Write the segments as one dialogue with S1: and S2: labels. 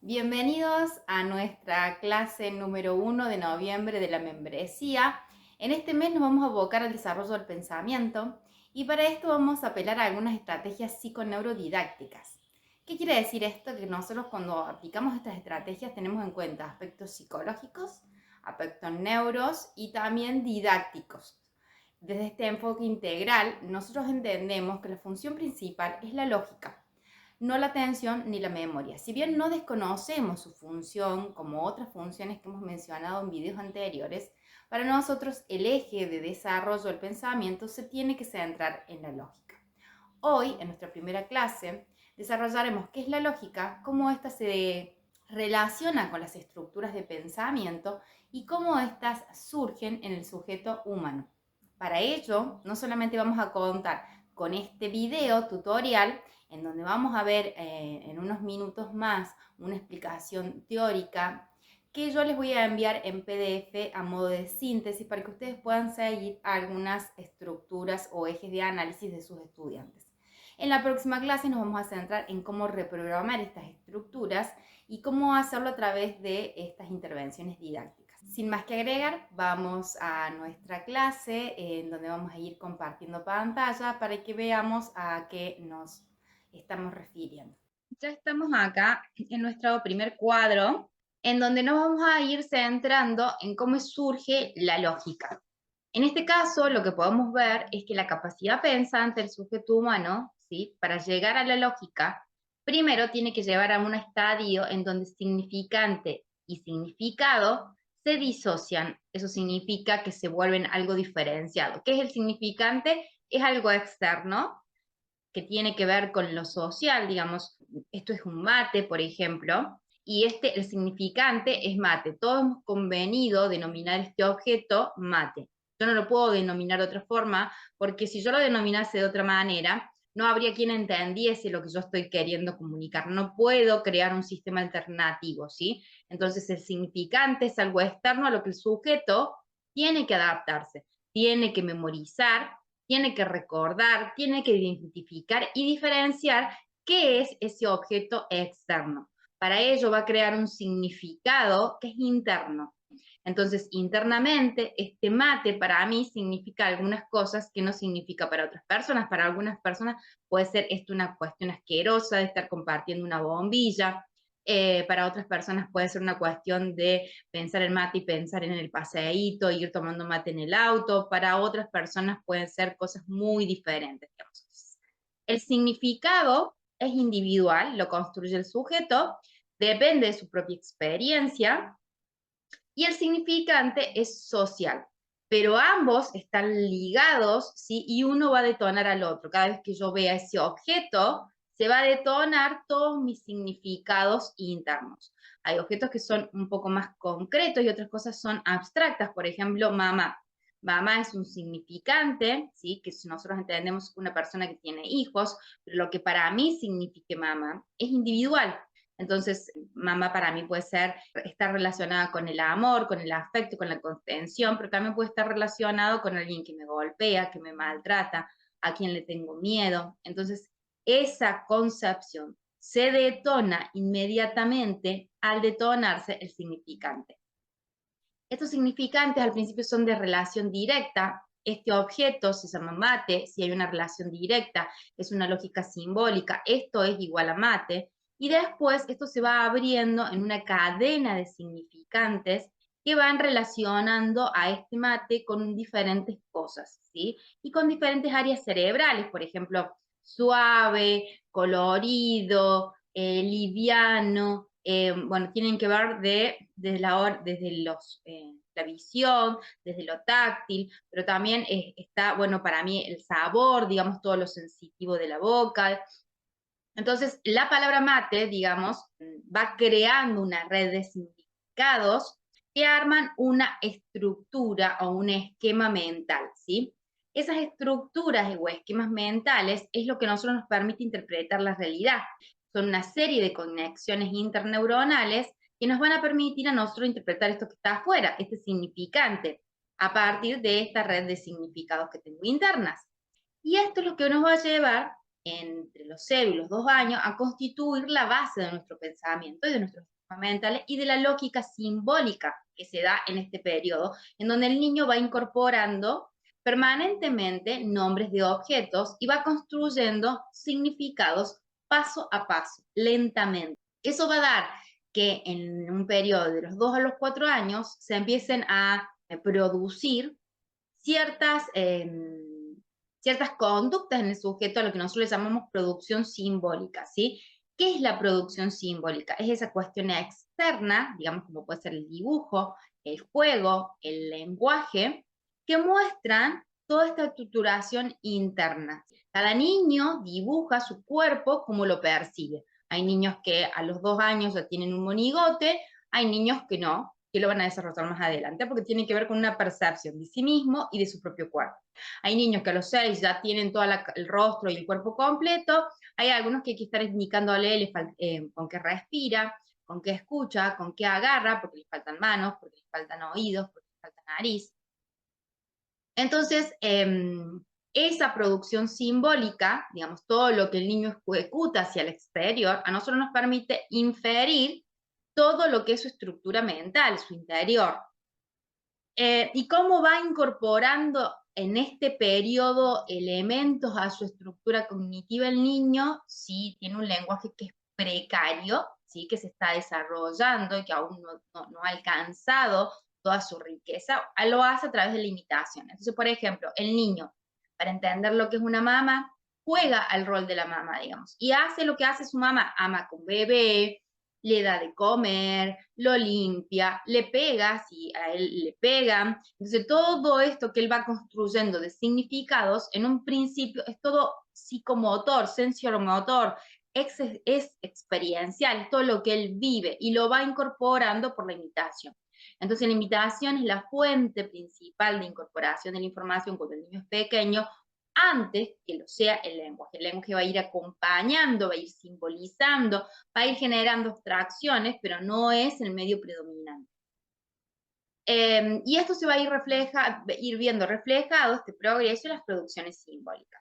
S1: Bienvenidos a nuestra clase número 1 de noviembre de la membresía. En este mes nos vamos a abocar al desarrollo del pensamiento y para esto vamos a apelar a algunas estrategias psiconeurodidácticas. ¿Qué quiere decir esto? Que nosotros cuando aplicamos estas estrategias tenemos en cuenta aspectos psicológicos, aspectos neuros y también didácticos. Desde este enfoque integral, nosotros entendemos que la función principal es la lógica, no la atención ni la memoria. Si bien no desconocemos su función, como otras funciones que hemos mencionado en videos anteriores, para nosotros el eje de desarrollo del pensamiento se tiene que centrar en la lógica. Hoy, en nuestra primera clase, desarrollaremos qué es la lógica, cómo ésta se relaciona con las estructuras de pensamiento y cómo éstas surgen en el sujeto humano. Para ello, no solamente vamos a contar con este video tutorial, en donde vamos a ver en unos minutos más una explicación teórica que yo les voy a enviar en PDF a modo de síntesis para que ustedes puedan seguir algunas estructuras o ejes de análisis de sus estudiantes. En la próxima clase nos vamos a centrar en cómo reprogramar estas estructuras y cómo hacerlo a través de estas intervenciones didácticas. Sin más que agregar, vamos a nuestra clase en donde vamos a ir compartiendo pantalla para que veamos a qué nos estamos refiriendo. Ya estamos acá en nuestro primer cuadro, en donde nos vamos a ir centrando en cómo surge la lógica. En este caso, lo que podemos ver es que la capacidad pensante del sujeto humano, ¿sí?, para llegar a la lógica, primero tiene que llevar a un estadio en donde significante y significado se disocian. Eso significa que se vuelven algo diferenciado. ¿Qué es el significante? Es algo externo que tiene que ver con lo social, digamos, esto es un mate, por ejemplo, y el significante es mate. Todos hemos convenido denominar este objeto mate. Yo no lo puedo denominar de otra forma, porque si yo lo denominase de otra manera, no habría quien entendiese lo que yo estoy queriendo comunicar. No puedo crear un sistema alternativo, ¿sí? Entonces el significante es algo externo a lo que el sujeto tiene que adaptarse, tiene que memorizar, tiene que recordar, tiene que identificar y diferenciar qué es ese objeto externo. Para ello va a crear un significado que es interno. Entonces, internamente, este mate para mí significa algunas cosas que no significa para otras personas. Para algunas personas puede ser esto una cuestión asquerosa de estar compartiendo una bombilla. Para otras personas puede ser una cuestión de pensar en mate y pensar en el paseíto, ir tomando mate en el auto. Para otras personas pueden ser cosas muy diferentes, digamos. El significado es individual, lo construye el sujeto, depende de su propia experiencia, y el significante es social. Pero ambos están ligados, ¿sí? Y uno va a detonar al otro. Cada vez que yo vea ese objeto, se va a detonar todos mis significados internos. Hay objetos que son un poco más concretos y otras cosas son abstractas. Por ejemplo, mamá. Mamá es un significante, ¿sí? Que si nosotros entendemos una persona que tiene hijos, pero lo que para mí signifique mamá es individual. Entonces, mamá para mí puede estar relacionada con el amor, con el afecto, con la contención, pero también puede estar relacionado con alguien que me golpea, que me maltrata, a quien le tengo miedo. Entonces, esa concepción se detona inmediatamente al detonarse el significante. Estos significantes al principio son de relación directa. Este objeto se llama mate, si hay una relación directa, es una lógica simbólica, esto es igual a mate, y después esto se va abriendo en una cadena de significantes que van relacionando a este mate con diferentes cosas, ¿sí? Y con diferentes áreas cerebrales, por ejemplo, suave, colorido, liviano, bueno, tienen que ver desde la visión, desde lo táctil, pero también está, bueno, para mí el sabor, digamos, todo lo sensitivo de la boca. Entonces, la palabra mate, digamos, va creando una red de significados que arman una estructura o un esquema mental, ¿sí? Esas estructuras o esquemas mentales es lo que a nosotros nos permite interpretar la realidad. Son una serie de conexiones interneuronales que nos van a permitir a nosotros interpretar esto que está afuera, este significante, a partir de esta red de significados que tengo internas. Y esto es lo que nos va a llevar entre los 0 y los 2 años a constituir la base de nuestro pensamiento y de nuestros mentales y de la lógica simbólica que se da en este periodo, en donde el niño va incorporando permanentemente nombres de objetos y va construyendo significados paso a paso, lentamente. Eso va a dar que en un periodo de los 2 a los 4 años se empiecen a producir ciertas, ciertas conductas en el sujeto, a lo que nosotros le llamamos producción simbólica, ¿sí? ¿Qué es la producción simbólica? Es esa cuestión externa, digamos como puede ser el dibujo, el juego, el lenguaje, que muestran toda esta estructuración interna. Cada niño dibuja su cuerpo como lo percibe. Hay niños que a los 2 años ya tienen un monigote, hay niños que no, que lo van a desarrollar más adelante, porque tiene que ver con una percepción de sí mismo y de su propio cuerpo. Hay niños que a los 6 ya tienen todo el rostro y el cuerpo completo, hay algunos que hay que estar indicándole con qué respira, con qué escucha, con qué agarra, porque les faltan manos, porque les faltan oídos, porque les falta nariz. Entonces, esa producción simbólica, digamos, todo lo que el niño ejecuta hacia el exterior, a nosotros nos permite inferir todo lo que es su estructura mental, su interior. Y cómo va incorporando en este periodo elementos a su estructura cognitiva el niño, si tiene un lenguaje que es precario, ¿sí? Que se está desarrollando y que aún no ha alcanzado toda su riqueza, lo hace a través de la imitación. Entonces, por ejemplo, el niño, para entender lo que es una mamá, juega al rol de la mamá, digamos, y hace lo que hace su mamá, ama con bebé, le da de comer, lo limpia, le pega, si a él le pegan. Entonces, todo esto que él va construyendo de significados, en un principio es todo psicomotor, sensoromotor, es experiencial, es todo lo que él vive y lo va incorporando por la imitación. Entonces, la imitación es la fuente principal de incorporación de la información cuando el niño es pequeño, antes que lo sea el lenguaje. El lenguaje va a ir acompañando, va a ir simbolizando, va a ir generando abstracciones, pero no es el medio predominante. Y esto se va a ir viendo reflejado, este progreso en las producciones simbólicas.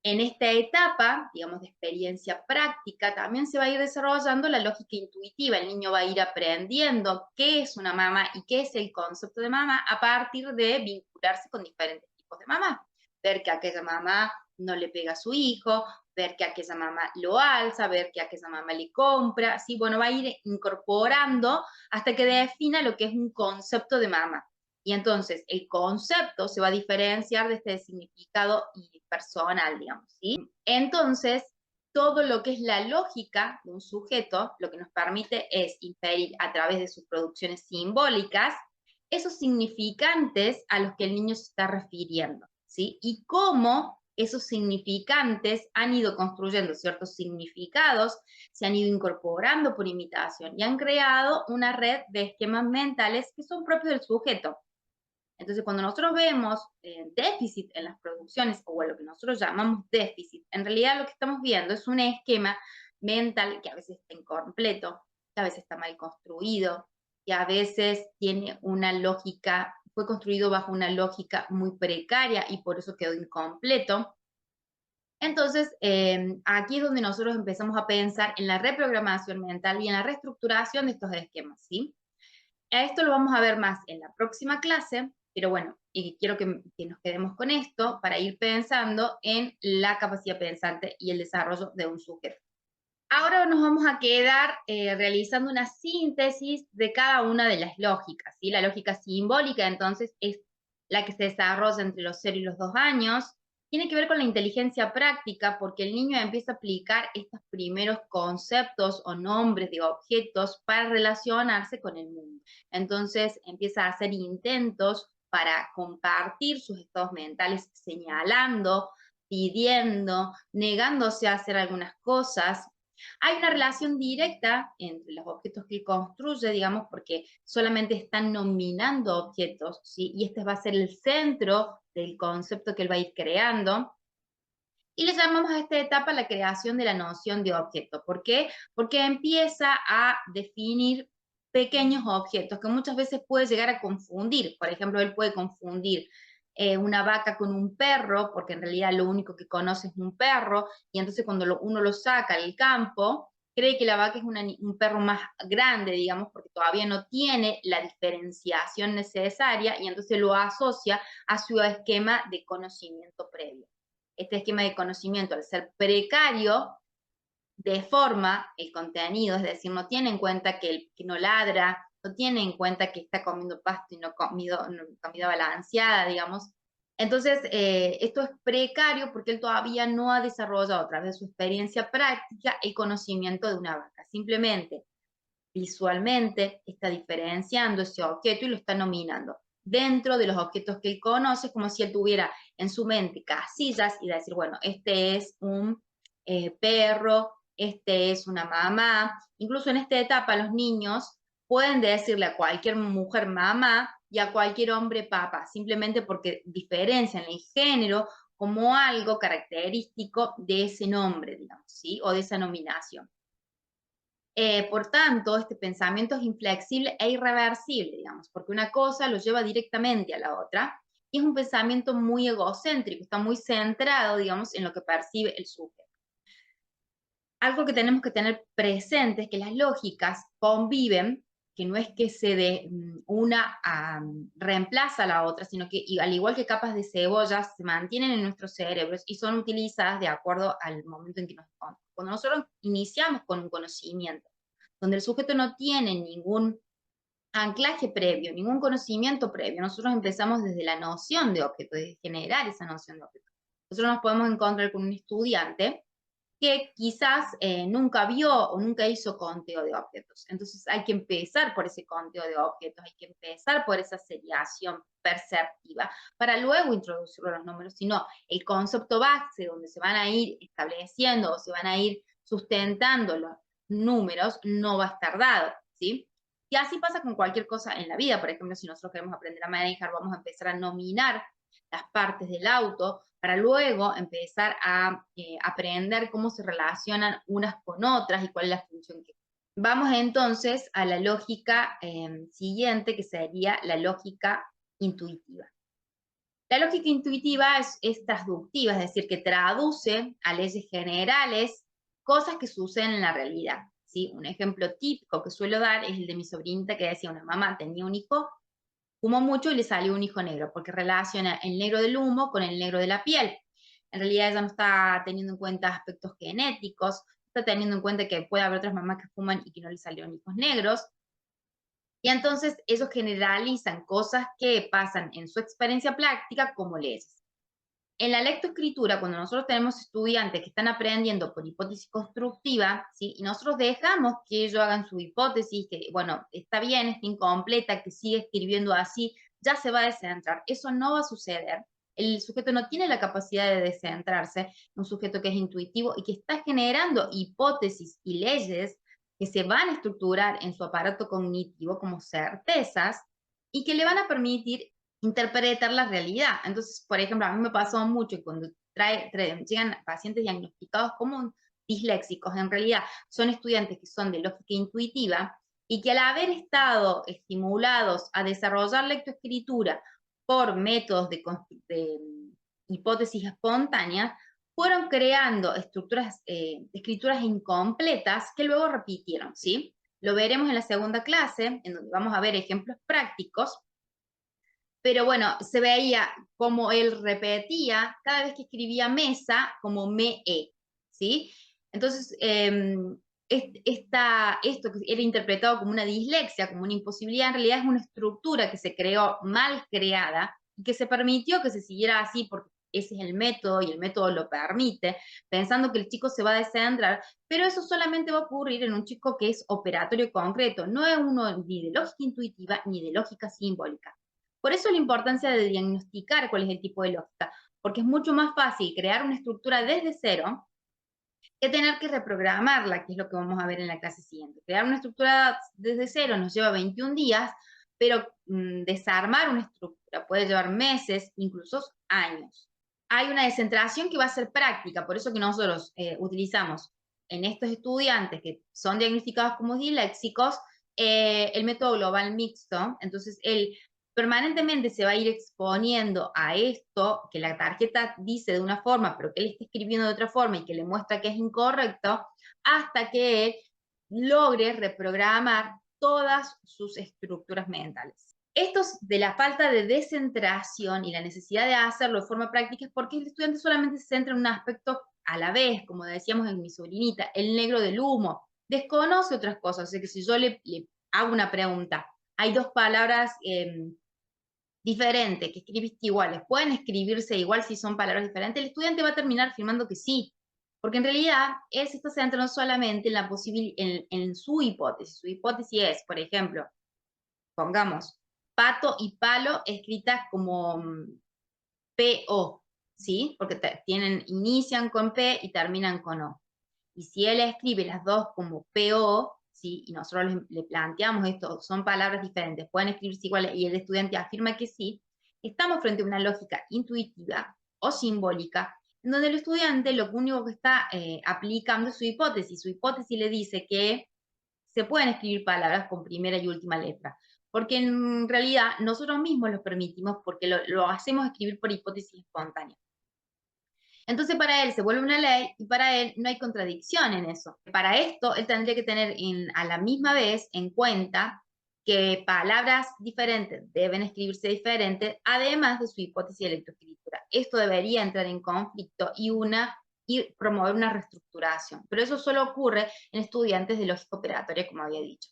S1: En esta etapa, digamos, de experiencia práctica, también se va a ir desarrollando la lógica intuitiva. El niño va a ir aprendiendo qué es una mamá y qué es el concepto de mamá a partir de vincularse con diferentes tipos de mamá. Ver que aquella mamá no le pega a su hijo, ver que aquella mamá lo alza, ver que aquella mamá le compra, ¿sí? Bueno, va a ir incorporando hasta que defina lo que es un concepto de mamá. Y entonces el concepto se va a diferenciar de este significado personal, digamos, ¿sí? Entonces, todo lo que es la lógica de un sujeto, lo que nos permite es inferir a través de sus producciones simbólicas esos significantes a los que el niño se está refiriendo, ¿sí? Y cómo esos significantes han ido construyendo ciertos significados, se han ido incorporando por imitación y han creado una red de esquemas mentales que son propios del sujeto. Entonces, cuando nosotros vemos déficit en las producciones, o lo que nosotros llamamos déficit, en realidad lo que estamos viendo es un esquema mental que a veces está incompleto, que a veces está mal construido, que a veces tiene una lógica, fue construido bajo una lógica muy precaria y por eso quedó incompleto. Entonces, aquí es donde nosotros empezamos a pensar en la reprogramación mental y en la reestructuración de estos esquemas, ¿sí? Esto lo vamos a ver más en la próxima clase, pero bueno, y quiero que nos quedemos con esto para ir pensando en la capacidad pensante y el desarrollo de un sujeto. Ahora nos vamos a quedar realizando una síntesis de cada una de las lógicas, ¿sí? La lógica simbólica, entonces, es la que se desarrolla entre los 0 y los 2 años. Tiene que ver con la inteligencia práctica porque el niño empieza a aplicar estos primeros conceptos o nombres de objetos para relacionarse con el mundo. Entonces empieza a hacer intentos para compartir sus estados mentales, señalando, pidiendo, negándose a hacer algunas cosas. Hay una relación directa entre los objetos que construye, digamos, porque solamente están nominando objetos, ¿sí? Y este va a ser el centro del concepto que él va a ir creando. Y le llamamos a esta etapa la creación de la noción de objeto. ¿Por qué? Porque empieza a definir pequeños objetos que muchas veces puede llegar a confundir. Por ejemplo, él puede confundir una vaca con un perro, porque en realidad lo único que conoce es un perro, y entonces cuando uno lo saca al campo, cree que la vaca es un perro más grande, digamos, porque todavía no tiene la diferenciación necesaria y entonces lo asocia a su esquema de conocimiento previo. Este esquema de conocimiento, al ser precario, deforma el contenido, es decir, no tiene en cuenta que el que no ladra, no tiene en cuenta que está comiendo pasto y no comida balanceada, digamos. Entonces, esto es precario porque él todavía no ha desarrollado a través de su experiencia práctica el conocimiento de una vaca. Simplemente, visualmente, está diferenciando ese objeto y lo está nominando. Dentro de los objetos que él conoce, es como si él tuviera en su mente casillas y decir, bueno, este es un perro, este es una mamá. Incluso en esta etapa los niños pueden decirle a cualquier mujer mamá y a cualquier hombre papá, simplemente porque diferencian el género como algo característico de ese nombre, digamos, ¿sí? O de esa nominación. Por tanto, este pensamiento es inflexible e irreversible, digamos, porque una cosa lo lleva directamente a la otra y es un pensamiento muy egocéntrico, está muy centrado, digamos, en lo que percibe el sujeto. Algo que tenemos que tener presente es que las lógicas conviven, que no es que una reemplaza a la otra, sino que al igual que capas de cebollas se mantienen en nuestros cerebros y son utilizadas de acuerdo al momento en que nos encontramos. Cuando nosotros iniciamos con un conocimiento, donde el sujeto no tiene ningún anclaje previo, ningún conocimiento previo, nosotros empezamos desde la noción de objeto, de generar esa noción de objeto. Nosotros nos podemos encontrar con un estudiante que quizás nunca vio o nunca hizo conteo de objetos. Entonces hay que empezar por ese conteo de objetos, hay que empezar por esa seriación perceptiva para luego introducirlo a los números, sino el concepto base donde se van a ir estableciendo o se van a ir sustentando los números no va a estar dado, ¿sí? Y así pasa con cualquier cosa en la vida. Por ejemplo, si nosotros queremos aprender a manejar, vamos a empezar a nominar las partes del auto para luego empezar a aprender cómo se relacionan unas con otras y cuál es la función que. Vamos entonces a la lógica siguiente, que sería la lógica intuitiva. La lógica intuitiva es transductiva, es decir, que traduce a leyes generales cosas que suceden en la realidad. ¿Sí? Un ejemplo típico que suelo dar es el de mi sobrinita que decía, una mamá tenía un hijo, fumó mucho y le salió un hijo negro, porque relaciona el negro del humo con el negro de la piel. En realidad ella no está teniendo en cuenta aspectos genéticos, está teniendo en cuenta que puede haber otras mamás que fuman y que no le salieron hijos negros. Y entonces ellos generalizan cosas que pasan en su experiencia práctica como leyes. En la lectoescritura, cuando nosotros tenemos estudiantes que están aprendiendo por hipótesis constructiva, ¿sí? Y nosotros dejamos que ellos hagan su hipótesis, que, bueno, está bien, está incompleta, que sigue escribiendo así, ya se va a descentrar. Eso no va a suceder. El sujeto no tiene la capacidad de descentrarse, un sujeto que es intuitivo y que está generando hipótesis y leyes que se van a estructurar en su aparato cognitivo como certezas y que le van a permitir interpretar la realidad. Entonces, por ejemplo, a mí me pasó mucho cuando llegan pacientes diagnosticados como disléxicos, en realidad son estudiantes que son de lógica intuitiva y que al haber estado estimulados a desarrollar lectoescritura por métodos de hipótesis espontáneas, fueron creando escrituras incompletas que luego repitieron, ¿sí? Lo veremos en la segunda clase, en donde vamos a ver ejemplos prácticos, pero bueno, se veía como él repetía cada vez que escribía mesa como me-e, ¿sí? Entonces, esto que era interpretado como una dislexia, como una imposibilidad, en realidad es una estructura que se creó mal creada y que se permitió que se siguiera así porque ese es el método y el método lo permite, pensando que el chico se va a descentrar, pero eso solamente va a ocurrir en un chico que es operatorio concreto, no es uno ni de lógica intuitiva ni de lógica simbólica. Por eso la importancia de diagnosticar cuál es el tipo de lógica, porque es mucho más fácil crear una estructura desde cero que tener que reprogramarla, que es lo que vamos a ver en la clase siguiente. Crear una estructura desde cero nos lleva 21 días, pero desarmar una estructura puede llevar meses, incluso años. Hay una descentración que va a ser práctica, por eso que nosotros utilizamos en estos estudiantes que son diagnosticados como disléxicos el método global mixto. Entonces, permanentemente se va a ir exponiendo a esto, que la tarjeta dice de una forma, pero que él está escribiendo de otra forma y que le muestra que es incorrecto, hasta que él logre reprogramar todas sus estructuras mentales. Esto de la falta de descentración y la necesidad de hacerlo de forma práctica es porque el estudiante solamente se centra en un aspecto a la vez, como decíamos en mi sobrinita, el negro del humo. Desconoce otras cosas, o sea que si yo le hago una pregunta, hay dos palabras diferentes que escribiste iguales, ¿pueden escribirse igual si son palabras diferentes? El estudiante va a terminar afirmando que sí, porque en realidad él se está centrando solamente en la en su hipótesis. Su hipótesis es, por ejemplo, pongamos pato y palo escritas como PO, ¿sí? Porque inician con P y terminan con O. Y si él escribe las dos como PO, ¿sí? Y nosotros le planteamos esto, son palabras diferentes, pueden escribirse iguales, y el estudiante afirma que sí, estamos frente a una lógica intuitiva o simbólica, en donde el estudiante lo único que está aplicando es su hipótesis. Su hipótesis le dice que se pueden escribir palabras con primera y última letra, porque en realidad nosotros mismos lo permitimos porque lo hacemos escribir por hipótesis espontánea. Entonces para él se vuelve una ley y para él no hay contradicción en eso. Para esto él tendría que tener a la misma vez en cuenta que palabras diferentes deben escribirse diferentes, además de su hipótesis de lectoescritura. Esto debería entrar en conflicto y promover una reestructuración. Pero eso solo ocurre en estudiantes de lógica operatoria, como había dicho.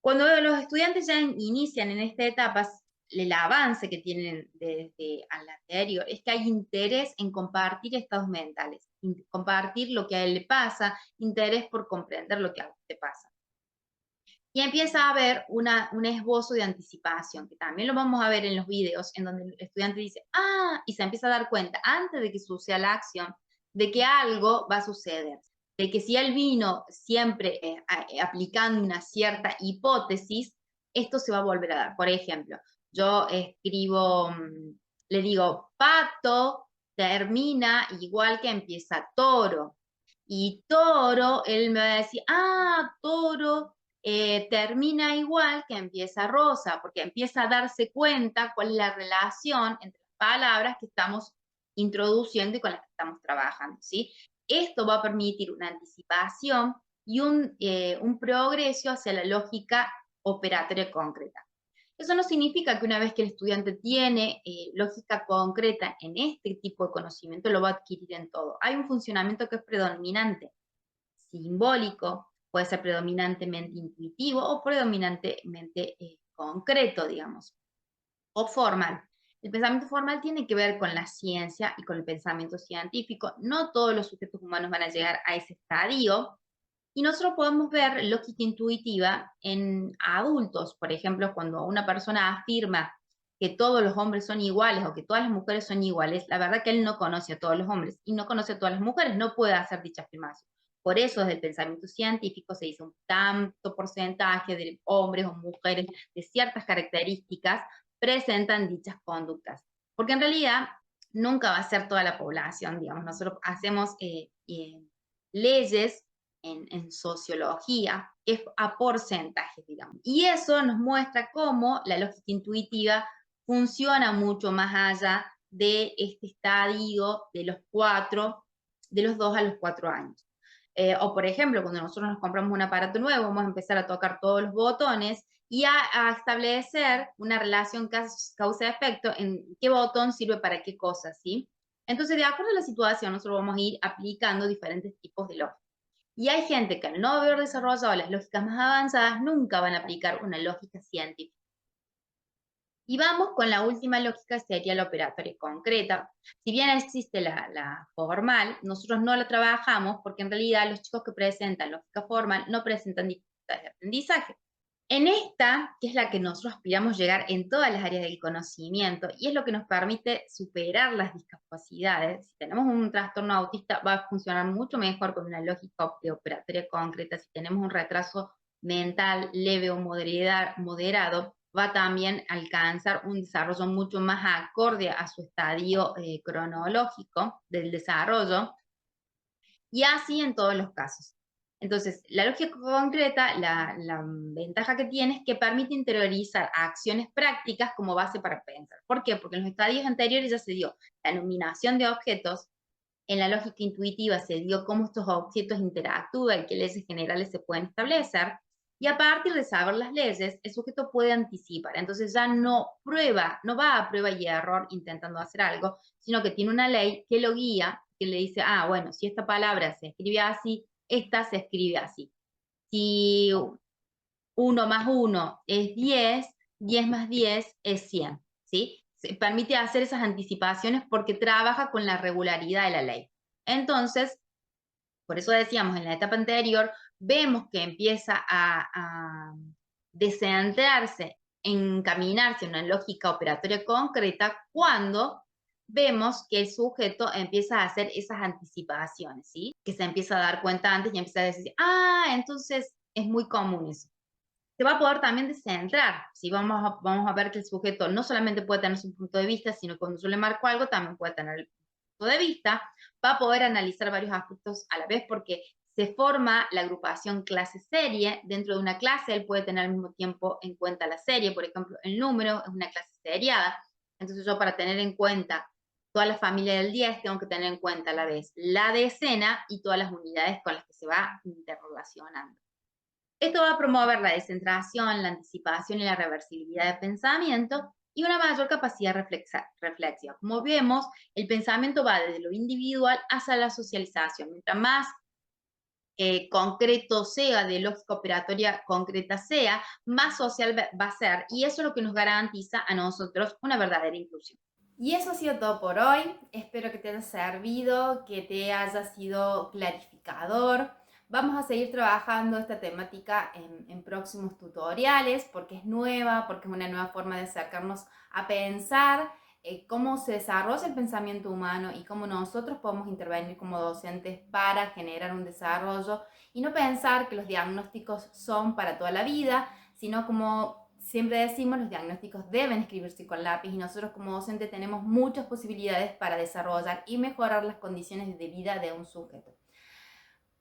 S1: Cuando los estudiantes ya inician en esta etapa, el avance que tienen desde al anterior es que hay interés en compartir estados mentales, compartir lo que a él le pasa, interés por comprender lo que a usted pasa. Y empieza a haber un esbozo de anticipación, que también lo vamos a ver en los videos, en donde el estudiante dice, y se empieza a dar cuenta, antes de que suceda la acción, de que algo va a suceder, de que si él vino siempre aplicando una cierta hipótesis, esto se va a volver a dar. Por ejemplo, yo escribo, le digo, pato termina igual que empieza toro. Y toro, él me va a decir, toro termina igual que empieza rosa, porque empieza a darse cuenta cuál es la relación entre las palabras que estamos introduciendo y con las que estamos trabajando, ¿sí? Esto va a permitir una anticipación y un progreso hacia la lógica operatoria concreta. Eso no significa que una vez que el estudiante tiene lógica concreta en este tipo de conocimiento, lo va a adquirir en todo. Hay un funcionamiento que es predominante, simbólico, puede ser predominantemente intuitivo o predominantemente concreto, digamos, o formal. El pensamiento formal tiene que ver con la ciencia y con el pensamiento científico. No todos los sujetos humanos van a llegar a ese estadio, y nosotros podemos ver lógica intuitiva en adultos. Por ejemplo, cuando una persona afirma que todos los hombres son iguales o que todas las mujeres son iguales, la verdad que él no conoce a todos los hombres y no conoce a todas las mujeres, no puede hacer dicha afirmación. Por eso desde el pensamiento científico se dice un tanto porcentaje de hombres o mujeres de ciertas características presentan dichas conductas. Porque en realidad nunca va a ser toda la población, digamos. Nosotros hacemos leyes en sociología, que es a porcentajes, digamos. Y eso nos muestra cómo la lógica intuitiva funciona mucho más allá de este estadio de los 2 a los 4 años. O por ejemplo, cuando nosotros nos compramos un aparato nuevo, vamos a empezar a tocar todos los botones y a establecer una relación causa-efecto en qué botón sirve para qué cosa, ¿sí? Entonces, de acuerdo a la situación, nosotros vamos a ir aplicando diferentes tipos de lógica. Y hay gente que al no haber desarrollado las lógicas más avanzadas, nunca van a aplicar una lógica científica. Y vamos con la última lógica, sería la operatoria concreta. Si bien existe la formal, nosotros no la trabajamos porque en realidad los chicos que presentan lógica formal no presentan dificultades de aprendizaje. En esta, que es la que nosotros aspiramos llegar en todas las áreas del conocimiento y es lo que nos permite superar las discapacidades. Si tenemos un trastorno autista, va a funcionar mucho mejor con una lógica operatoria concreta. Si tenemos un retraso mental leve o moderado, va también a alcanzar un desarrollo mucho más acorde a su estadio cronológico del desarrollo, y así en todos los casos. Entonces, la lógica concreta, la ventaja que tiene es que permite interiorizar acciones prácticas como base para pensar. ¿Por qué? Porque en los estadios anteriores ya se dio la nominación de objetos, En la lógica intuitiva se dio cómo estos objetos interactúan y qué leyes generales se pueden establecer. Y a partir de saber las leyes, el sujeto puede anticipar. Entonces ya no prueba, no va a prueba y error intentando hacer algo, sino que tiene una ley que lo guía, que le dice, ah, bueno, si esta palabra se escribe así, esta se escribe así. Si 1 más 1 es 10, 10 más 10 es 100, ¿sí? Se permite hacer esas anticipaciones porque trabaja con la regularidad de la ley. Entonces, por eso decíamos en la etapa anterior, vemos que empieza a descentrarse, encaminarse en una lógica operatoria concreta cuando vemos que el sujeto empieza a hacer esas anticipaciones, ¿sí? Que se empieza a dar cuenta antes y empieza a decir, ah, entonces es muy común eso. Se va a poder también descentrar, ¿sí? Vamos a ver que el sujeto no solamente puede tener su punto de vista, sino que cuando yo le marco algo también puede tener el punto de vista, va a poder analizar varios aspectos a la vez porque se forma la agrupación clase-serie. Dentro de una clase él puede tener al mismo tiempo en cuenta la serie, por ejemplo, el número es una clase seriada, entonces yo para tener en cuenta toda la familia del 10 tengo que tener en cuenta a la vez la decena y todas las unidades con las que se va interrelacionando. Esto va a promover la descentración, la anticipación y la reversibilidad de pensamiento y una mayor capacidad reflexiva. Como vemos, el pensamiento va desde lo individual hasta la socialización. Mientras más concreto sea, de lógica operatoria concreta sea, más social va a ser. Y eso es lo que nos garantiza a nosotros una verdadera inclusión. Y eso ha sido todo por hoy. Espero que te haya servido, que te haya sido clarificador. Vamos a seguir trabajando esta temática en próximos tutoriales porque es nueva, porque es una nueva forma de acercarnos a pensar cómo se desarrolla el pensamiento humano y cómo nosotros podemos intervenir como docentes para generar un desarrollo y no pensar que los diagnósticos son para toda la vida, sino como siempre decimos, los diagnósticos deben escribirse con lápiz y nosotros como docentes tenemos muchas posibilidades para desarrollar y mejorar las condiciones de vida de un sujeto.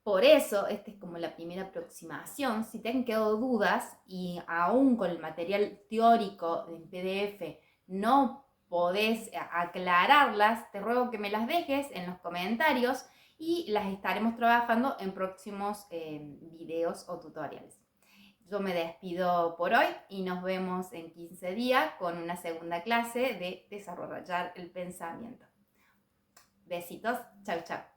S1: Por eso, esta es como la primera aproximación. Si te han quedado dudas y aún con el material teórico en PDF no podés aclararlas, te ruego que me las dejes en los comentarios y las estaremos trabajando en próximos videos o tutoriales. Yo me despido por hoy y nos vemos en 15 días con una segunda clase de desarrollar el pensamiento. Besitos, chau chau.